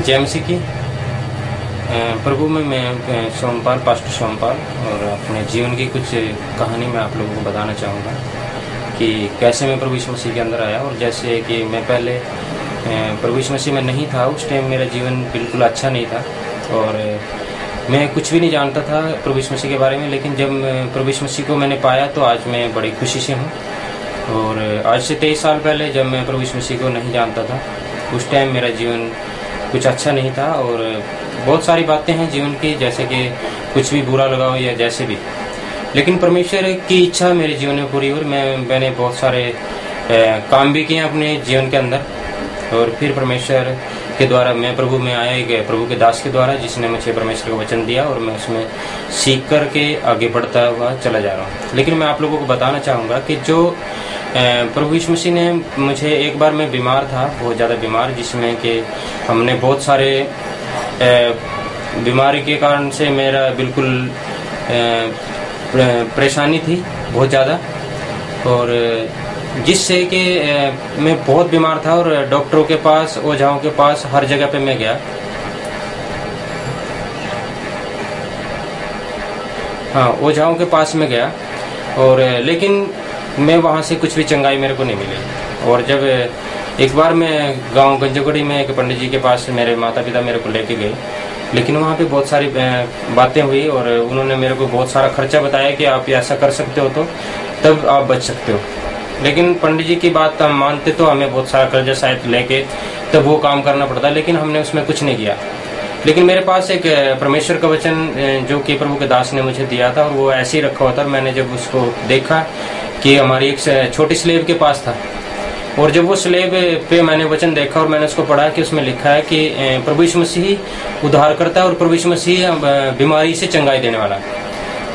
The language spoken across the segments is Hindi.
जय मसीह की। प्रभु में मैं सोमपाल, पास्टर सोमपाल, और अपने जीवन की कुछ कहानी मैं आप लोगों को बताना चाहूँगा कि कैसे मैं प्रभु यीशु मसीह के अंदर आया। और जैसे कि मैं पहले प्रभु यीशु मसीह में नहीं था, उस टाइम मेरा जीवन बिल्कुल अच्छा नहीं था और मैं कुछ भी नहीं जानता था प्रभु यीशु मसीह के बारे में। लेकिन जब प्रभु यीशु मसीह को मैंने पाया तो आज मैं बड़ी खुशी से हूँ। और आज से 23 साल पहले जब मैं प्रभु यीशु मसीह को नहीं जानता था, उस टाइम मेरा जीवन कुछ अच्छा नहीं था और बहुत सारी बातें हैं जीवन की, जैसे कि कुछ भी बुरा लगा हो या जैसे भी। लेकिन परमेश्वर की इच्छा मेरे जीवन में पूरी हुई। मैंने बहुत सारे काम भी किए अपने जीवन के अंदर। और फिर परमेश्वर के द्वारा मैं प्रभु में आया, एक प्रभु के दास के द्वारा, जिसने मुझे परमेश्वर का वचन दिया और मैं उसमें सीख कर के आगे बढ़ता हुआ चला जा रहा हूँ। लेकिन मैं आप लोगों को बताना चाहूँगा कि जो प्रभु यीशु मसीह ने मुझे, एक बार मैं बीमार था, बहुत ज़्यादा बीमार, जिसमें कि हमने बहुत सारे बीमारी के कारण से मेरा बिल्कुल परेशानी थी बहुत ज़्यादा। और जिससे कि मैं बहुत बीमार था और डॉक्टरों के पास, ओझाओं के पास, हर जगह पे मैं गया। हाँ, ओझाओं के पास में गया और लेकिन मैं वहाँ से कुछ भी चंगाई मेरे को नहीं मिली। और जब एक बार मैं गांव गंजोगढ़ी में एक पंडित जी के पास मेरे माता पिता मेरे को लेके गए, लेकिन वहाँ पे बहुत सारी बातें हुई और उन्होंने मेरे को बहुत सारा खर्चा बताया कि आप ऐसा कर सकते हो तो तब आप बच सकते हो। लेकिन पंडित जी की बात हम मानते तो हमें बहुत सारा कर्जा शायद लेके तब वो काम करना पड़ता, लेकिन हमने उसमें कुछ नहीं किया। लेकिन मेरे पास एक परमेश्वर का वचन जो कि प्रभु के दास ने मुझे दिया था और वो ऐसे ही रखा हुआ था। मैंने जब उसको देखा कि हमारी एक छोटी स्लेब के पास था, और जब वो स्लेब पे मैंने वचन देखा और मैंने उसको पढ़ा कि उसमें लिखा है कि प्रभु यीशु मसीह उद्धार करता है और प्रभु यीशु मसीह बीमारी से चंगाई देने वाला।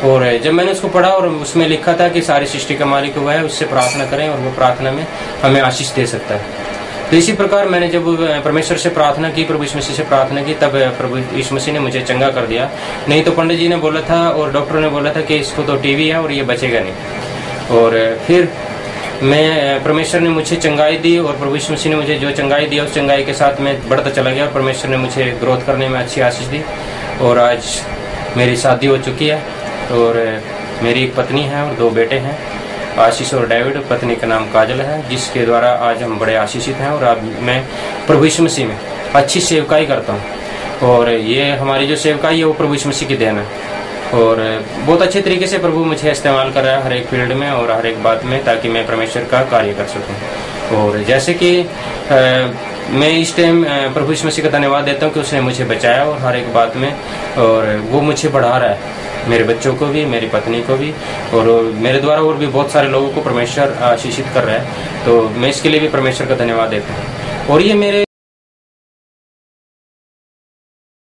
और जब मैंने उसको पढ़ा और उसमें लिखा था कि सारी सृष्टि का मालिक हुआ है, उससे प्रार्थना करें और वो प्रार्थना में हमें आशीष दे सकता है। तो इसी प्रकार मैंने जब परमेश्वर से प्रार्थना की, प्रभु यीशु मसीह से प्रार्थना की, तब प्रभु यीशु मसीह ने मुझे चंगा कर दिया। नहीं तो पंडित जी ने बोला था और डॉक्टरों ने बोला था कि इसको तो टीबी है और ये बचेगा नहीं। और फिर मैं, परमेश्वर ने मुझे चंगाई दी और प्रभु यीशु मसीह ने मुझे जो चंगाई दिया उस चंगाई के साथ मैं बढ़ता चला गया और परमेश्वर ने मुझे ग्रोथ करने में अच्छी आशीष दी। और आज मेरी शादी हो चुकी है और मेरी एक पत्नी है और 2 बेटे हैं, आशीष और डेविड। पत्नी का नाम काजल है, जिसके द्वारा आज हम बड़े आशीषित हैं। और अब मैं प्रभु यीशु मसीह में अच्छी सेवकाई करता हूँ और ये हमारी जो सेवकाई है वो प्रभु यीशु मसीह की देन है। और बहुत अच्छे तरीके से प्रभु मुझे इस्तेमाल कर रहा है हर एक फील्ड में और हर एक बात में, ताकि मैं परमेश्वर का कार्य कर सकूं। और जैसे कि मैं इस टाइम प्रभु यीशु मसीह का धन्यवाद देता हूं कि उसने मुझे बचाया और हर एक बात में, और वो मुझे बढ़ा रहा है, मेरे बच्चों को भी, मेरी पत्नी को भी, और मेरे द्वारा और भी बहुत सारे लोगों को परमेश्वर आशीषित कर रहा है। तो मैं इसके लिए भी परमेश्वर का धन्यवाद देता हूँ। और ये मेरे